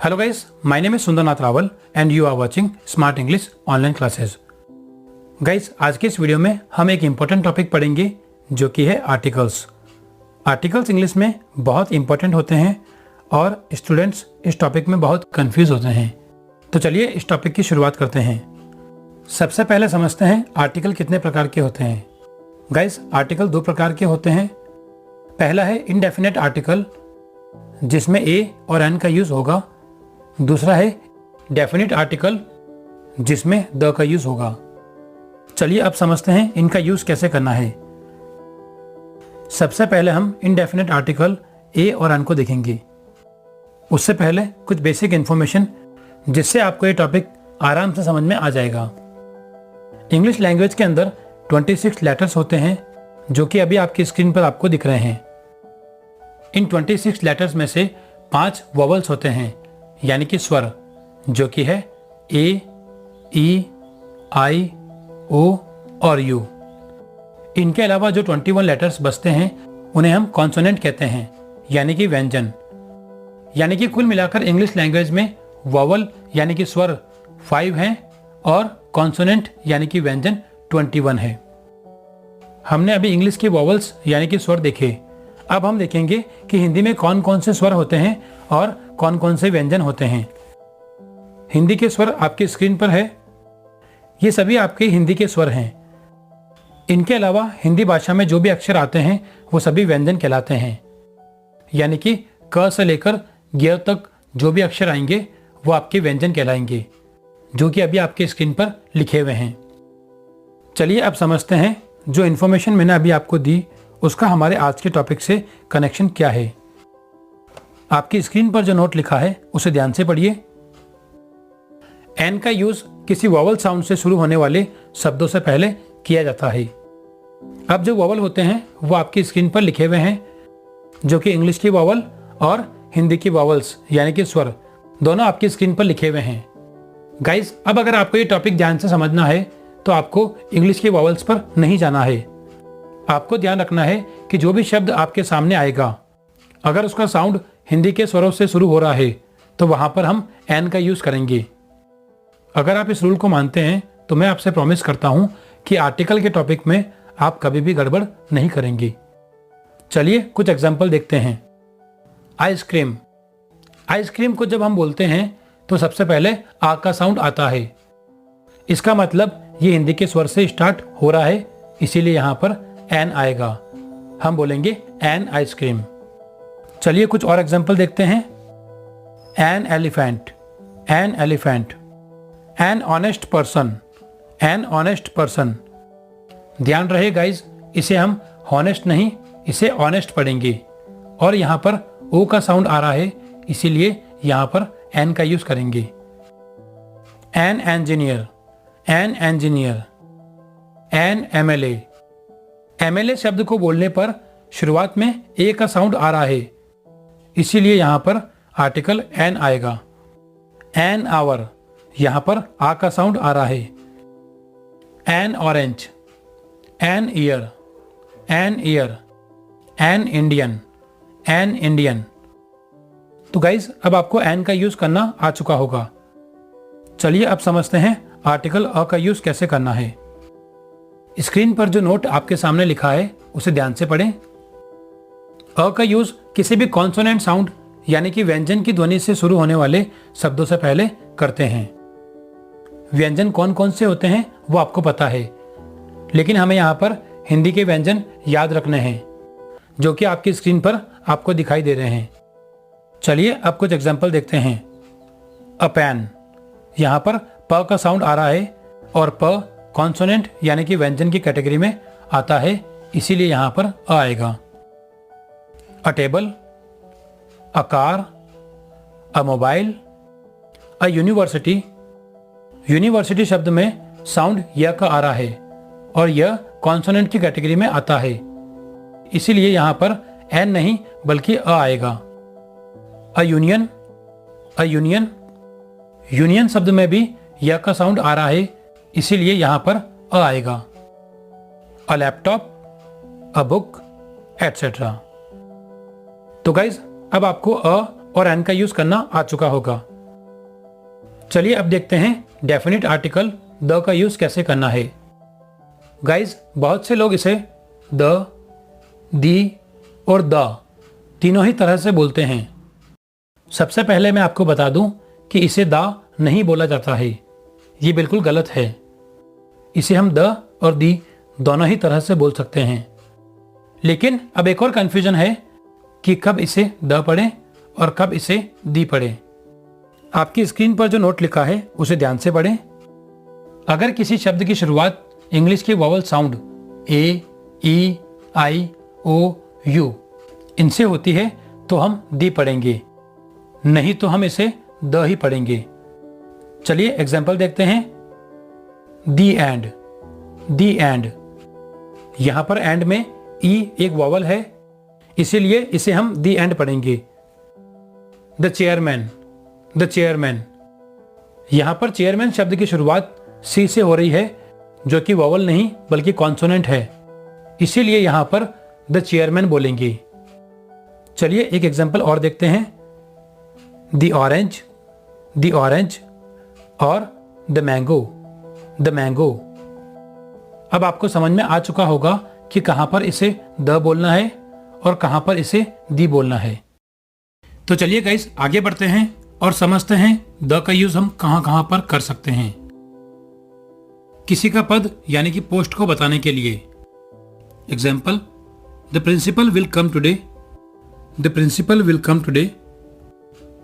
Hello guys, my name is Sundarnath Rawal and you are watching smart English online classes. Guys, आज के इस video में हम एक इम्पोर्टेंट टॉपिक पढ़ेंगे जो कि है आर्टिकल्स। आर्टिकल्स इंग्लिश में बहुत इंपॉर्टेंट होते हैं और स्टूडेंट्स इस टॉपिक में बहुत कंफ्यूज होते हैं। तो चलिए इस टॉपिक की शुरुआत करते हैं। सबसे पहले समझते हैं आर्टिकल कितने प्रकार के होते हैं। गाइस, आर्टिकल दो प्रकार के होते हैं। पहला है इनडेफिनेट आर्टिकल जिसमें ए और एन का यूज होगा। दूसरा है डेफिनिट आर्टिकल जिसमें द का यूज होगा। चलिए अब समझते हैं इनका यूज कैसे करना है। सबसे पहले हम इनडेफिनेट आर्टिकल ए और एन को देखेंगे। उससे पहले कुछ बेसिक इंफॉर्मेशन जिससे आपको ये टॉपिक आराम से समझ में आ जाएगा। इंग्लिश लैंग्वेज के अंदर 26 लेटर्स होते हैं जो कि अभी आपकी स्क्रीन पर आपको दिख रहे हैं। इन 26 लेटर्स में से 5 वॉवल्स होते हैं यानी कि स्वर, जो कि है ए, ई, आई, ओ और यू। इनके अलावा जो 21 लेटर्स बचते हैं उन्हें हम कॉन्सोनेंट कहते हैं यानी कि व्यंजन। यानी कि कुल मिलाकर इंग्लिश लैंग्वेज में वॉवल यानी कि स्वर 5 हैं और कॉन्सोनेंट यानी कि व्यंजन 21 है। हमने अभी इंग्लिश के वॉवल्स यानी कि स्वर देखे। अब हम देखेंगे कि हिंदी में कौन कौन से स्वर होते हैं और कौन कौन से व्यंजन होते हैं। हिंदी के स्वर आपकी स्क्रीन पर है। ये सभी आपके हिंदी के स्वर हैं। इनके अलावा हिंदी भाषा में जो भी अक्षर आते हैं वो सभी व्यंजन कहलाते हैं। यानी कि क से लेकर ग तक जो भी अक्षर आएंगे वो आपके व्यंजन कहलाएंगे, जो कि अभी आपके स्क्रीन पर लिखे हुए हैं। चलिए अब समझते हैं जो इन्फॉर्मेशन मैंने अभी आपको दी उसका हमारे आज के टॉपिक से कनेक्शन क्या है। आपकी स्क्रीन पर जो नोट लिखा है उसे ध्यान से पढ़िए। एन का यूज किसी वॉवल साउंड से शुरू होने वाले शब्दों से पहले किया जाता है। अब जो वॉवल होते हैं वो आपकी स्क्रीन पर लिखे हुए हैं, जो कि इंग्लिश की वॉवल और हिंदी की वॉवल्स यानी कि स्वर दोनों आपकी स्क्रीन पर लिखे हुए हैं। गाइस, अब अगर आपको ये टॉपिक ध्यान से समझना है तो आपको इंग्लिश की वॉवल्स पर नहीं जाना है। आपको ध्यान रखना है कि जो भी शब्द आपके सामने आएगा अगर उसका साउंड हिंदी के स्वरों से शुरू हो रहा है तो वहां पर हम एन का यूज करेंगे। अगर आप इस रूल को मानते हैं तो मैं आपसे प्रॉमिस करता हूं कि आर्टिकल के टॉपिक में आप कभी भी गड़बड़ नहीं करेंगे। चलिए कुछ एग्जाम्पल देखते हैं। आइसक्रीम। आइसक्रीम को जब हम बोलते हैं तो सबसे पहले आ का साउंड आता है। इसका मतलब ये हिंदी के स्वर से स्टार्ट हो रहा है, इसीलिए यहां पर एन आएगा। हम बोलेंगे एन आइसक्रीम। चलिए कुछ और एग्जाम्पल देखते हैं। An elephant, an elephant. An honest person, an honest person. ध्यान रहे गाइज, इसे हम हॉनेस्ट नहीं इसे ऑनेस्ट पढ़ेंगे और यहाँ पर ओ का साउंड आ रहा है, इसीलिए यहाँ पर एन का यूज करेंगे। An engineer, an engineer. N MLA. MLA शब्द को बोलने पर शुरुआत में ए का साउंड आ रहा है, इसीलिए यहां पर आर्टिकल एन आएगा। एन आवर, यहां पर आ का साउंड आ रहा है। An orange, an ear, an ear. An Indian, an Indian. तो गाइज, अब आपको एन का यूज करना आ चुका होगा। चलिए अब समझते हैं आर्टिकल अ का यूज कैसे करना है। स्क्रीन पर जो नोट आपके सामने लिखा है उसे ध्यान से पढ़ें। अ का यूज किसी भी कॉन्सोनेंट साउंड यानी कि व्यंजन की ध्वनि से शुरू होने वाले शब्दों से पहले करते हैं। व्यंजन कौन कौन से होते हैं वो आपको पता है, लेकिन हमें यहाँ पर हिंदी के व्यंजन याद रखने हैं जो कि आपकी स्क्रीन पर आपको दिखाई दे रहे हैं। चलिए अब कुछ एग्जाम्पल देखते हैं। अ पेन। यहाँ पर प का साउंड आ रहा है और प कॉन्सोनेंट यानी कि व्यंजन की कैटेगरी में आता है, इसीलिए यहां पर अ आएगा। अ table, a car, a mobile. A university. University शब्द में साउंड य का आ रहा है और यह कॉन्सोनेंट की कैटेगरी में आता है, इसीलिए यहां पर एन नहीं बल्कि अ आएगा। A union, a union. Union शब्द में भी य का साउंड आ रहा है, इसीलिए यहां पर अ आएगा। A laptop, a book, etcetera. तो गाइज, अब आपको अ और एन का यूज करना आ चुका होगा। चलिए अब देखते हैं डेफिनेट आर्टिकल द का यूज कैसे करना है। गाइज, बहुत से लोग इसे द, दी और द तीनों ही तरह से बोलते हैं। सबसे पहले मैं आपको बता दूं कि इसे द नहीं बोला जाता है, ये बिल्कुल गलत है। इसे हम द और दी दोनों ही तरह से बोल सकते हैं। लेकिन अब एक और कंफ्यूजन है कि कब इसे द पढ़ें और कब इसे दी पढ़ें। आपकी स्क्रीन पर जो नोट लिखा है उसे ध्यान से पढ़ें। अगर किसी शब्द की शुरुआत इंग्लिश के vowel sound A, E, I, O, U इनसे होती है तो हम दी पढ़ेंगे, नहीं तो हम इसे द ही पढ़ेंगे। चलिए एग्जाम्पल देखते हैं। दी एंड, दी एंड, यहां पर एंड में ई एक वॉवल है, इसीलिए इसे हम दी एंड पढ़ेंगे। द चेयरमैन, द चेयरमैन, यहां पर चेयरमैन शब्द की शुरुआत सी से हो रही है, जो कि वॉवल नहीं बल्कि कॉन्सोनेंट है, इसीलिए यहां पर द चेयरमैन बोलेंगे। चलिए एक एग्जाम्पल और देखते हैं। द ऑरेंज, द ऑरेंज और द मैंगो, द मैंगो। अब आपको समझ में आ चुका होगा कि कहां पर इसे द बोलना है और कहां पर इसे दी बोलना है। तो चलिए गाइस आगे बढ़ते हैं और समझते हैं द का यूज हम कहां कहां पर कर सकते हैं। किसी का पद यानी कि पोस्ट को बताने के लिए। Example, the principal will come today, the principal will come today,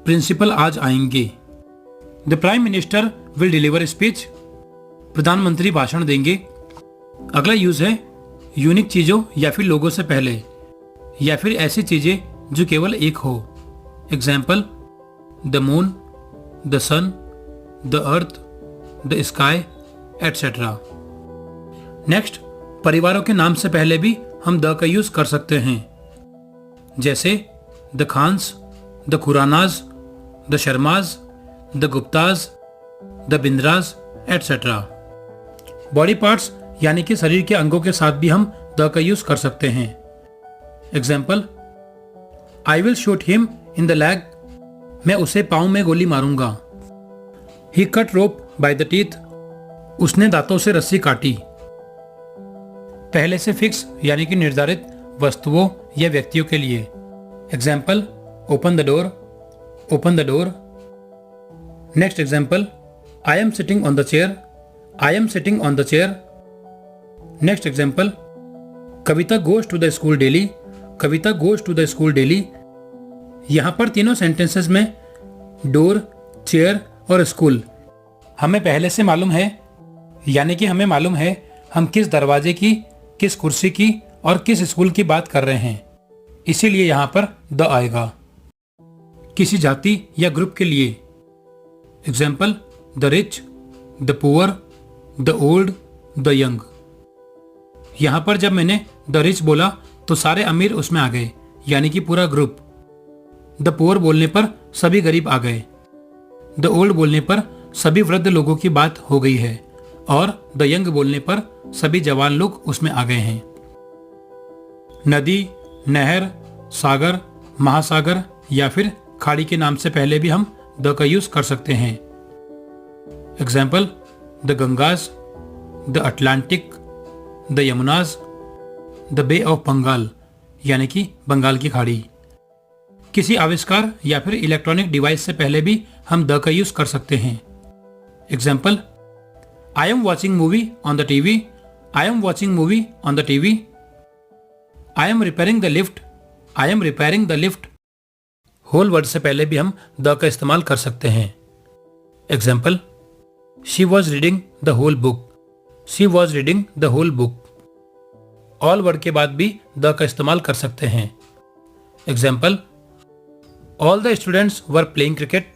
principal आज आएंगे। The prime minister will deliver speech, प्रधानमंत्री भाषण देंगे। अगला यूज है यूनिक चीजों या फिर लोगों से पहले या फिर ऐसी चीजें जो केवल एक हो। Example, the moon, the sun, the earth, the sky etcetera. Next, परिवारों के नाम से पहले भी हम द का यूज कर सकते हैं, जैसे the Khans, the Khuranas, the Sharmas, the Guptas, the Bindras etcetera. Body parts यानी कि शरीर के अंगों के साथ भी हम द का यूज कर सकते हैं। Example, I will shoot him in the leg, मैं उसे पांव में गोली मारूंगा। He cut rope by the teeth, उसने दांतों से रस्सी काटी। पहले से फिक्स यानी कि निर्धारित वस्तुओं या व्यक्तियों के लिए। Example, open the door, open the door. Next example, I am sitting on the chair, I am sitting on the chair. Next example, Kavita goes to the school daily, Kavita goes to the school daily. यहां पर तीनों sentences में door, chair और school हमें पहले से मालूम है, यानी कि हमें मालूम है हम किस दरवाजे की, किस कुर्सी की और किस स्कूल की बात कर रहे हैं, इसीलिए यहां पर द आएगा। किसी जाति या ग्रुप के लिए। Example, the rich, the poor, the old, the young. यहां पर जब मैंने द रिच बोला तो सारे अमीर उसमें आ गए, यानी कि पूरा ग्रुप। द पुअर बोलने पर सभी गरीब आ गए, द ओल्ड बोलने पर सभी वृद्ध लोगों की बात हो गई है और द यंग बोलने पर सभी जवान लोग उसमें आ गए हैं। नदी, नहर, सागर, महासागर या फिर खाड़ी के नाम से पहले भी हम द का यूज कर सकते हैं। Example, the Gangas, the Atlantic, the Yamunas, the bay of Bengal यानी कि बंगाल की खाड़ी। किसी आविष्कार या फिर इलेक्ट्रॉनिक डिवाइस से पहले भी हम द का यूज कर सकते हैं। Example, I am watching movie on the TV, I am watching movie on the TV. I am repairing the lift, I am repairing the lift. Whole word से पहले भी हम द का इस्तेमाल कर सकते हैं। Example, she was reading the whole book, she was reading the whole book. All word के बाद भी द का इस्तेमाल कर सकते हैं। Example, all the students were playing cricket,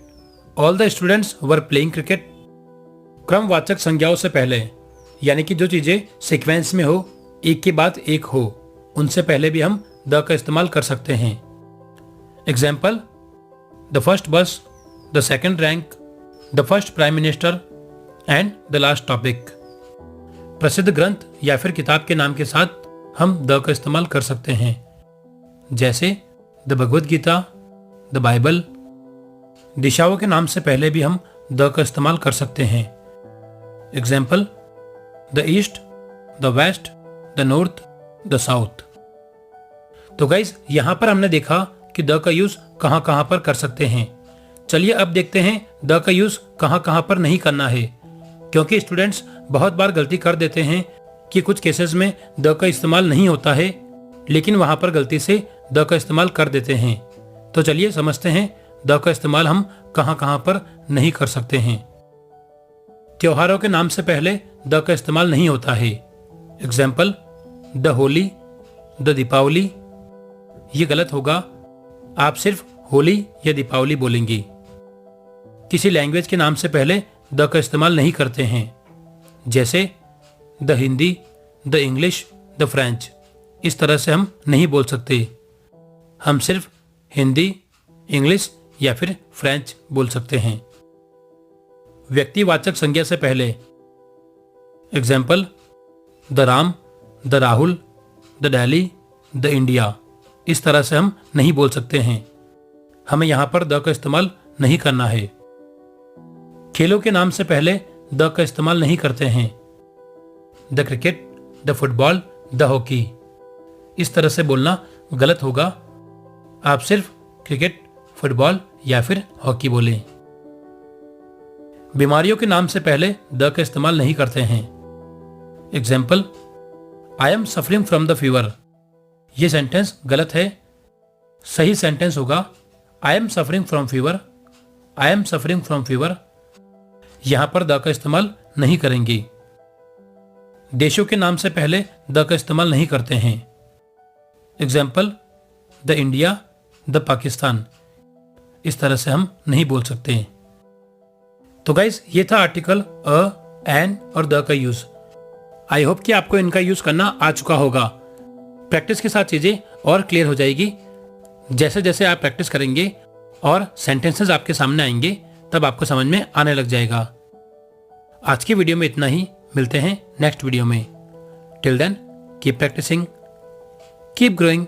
all the students were playing cricket. क्रमवाचक संज्ञाओं से पहले, यानी कि जो चीजें सीक्वेंस में हो, एक के बाद एक हो, उनसे पहले भी हम द का इस्तेमाल कर सकते हैं। एग्जाम्पल, द फर्स्ट बस, the second rank, the first prime minister and the last topic. प्रसिद्ध ग्रंथ या फिर किताब के नाम के साथ हम द का इस्तेमाल कर सकते हैं, जैसे the Bhagavad Gita, the Bible, दिशाओं के नाम से पहले भी हम द का इस्तेमाल कर सकते हैं। Example, the east, the west, the north, the south. तो गाइज यहां पर हमने देखा कि द का यूज कहां कहां पर कर सकते हैं। चलिए अब देखते हैं द का यूज कहां कहां पर नहीं करना है, क्योंकि स्टूडेंट्स बहुत बार गलती कर देते हैं कि कुछ केसेस में द का इस्तेमाल नहीं होता है, लेकिन वहां पर गलती से द का इस्तेमाल कर देते हैं। तो चलिए समझते हैं द का इस्तेमाल हम कहां कहां पर नहीं कर सकते हैं। त्योहारों के नाम से पहले द का इस्तेमाल नहीं होता है। Example, the Holi, the Deepavali. ये गलत होगा, आप सिर्फ होली या दीपावली बोलेंगी। किसी लैंग्वेज के नाम से पहले द का इस्तेमाल नहीं करते हैं, जैसे the Hindi, the English, the French. इस तरह से हम नहीं बोल सकते, हम सिर्फ हिंदी, इंग्लिश या फिर फ्रेंच बोल सकते हैं। व्यक्तिवाचक संज्ञा से पहले, example, the Ram, the Rahul, the Delhi, the India. इस तरह से हम नहीं बोल सकते हैं, हमें यहां पर द का इस्तेमाल नहीं करना है। खेलों के नाम से पहले द का इस्तेमाल नहीं करते हैं। The cricket, the football, the hockey. इस तरह से बोलना गलत होगा, आप सिर्फ क्रिकेट, फुटबॉल या फिर हॉकी बोलें। बीमारियों के नाम से पहले द का इस्तेमाल नहीं करते हैं। Example, I am suffering from the fever. यह सेंटेंस गलत है, सही सेंटेंस होगा I am suffering from fever, I am suffering from fever. यहां पर द का इस्तेमाल नहीं करेंगे। देशों के नाम से पहले द का इस्तेमाल नहीं करते हैं। Example, the India, the Pakistan. इस तरह से हम नहीं बोल सकते। तो गाइज ये था आर्टिकल अ, एन और द का यूज। आई होप कि आपको इनका यूज करना आ चुका होगा। प्रैक्टिस के साथ चीजें और क्लियर हो जाएगी। जैसे जैसे आप प्रैक्टिस करेंगे और सेंटेंसेस आपके सामने आएंगे, तब आपको समझ में आने लग जाएगा। आज की वीडियो में इतना ही, मिलते हैं नेक्स्ट वीडियो में। Till then keep practicing, keep growing.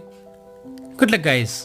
Good luck guys.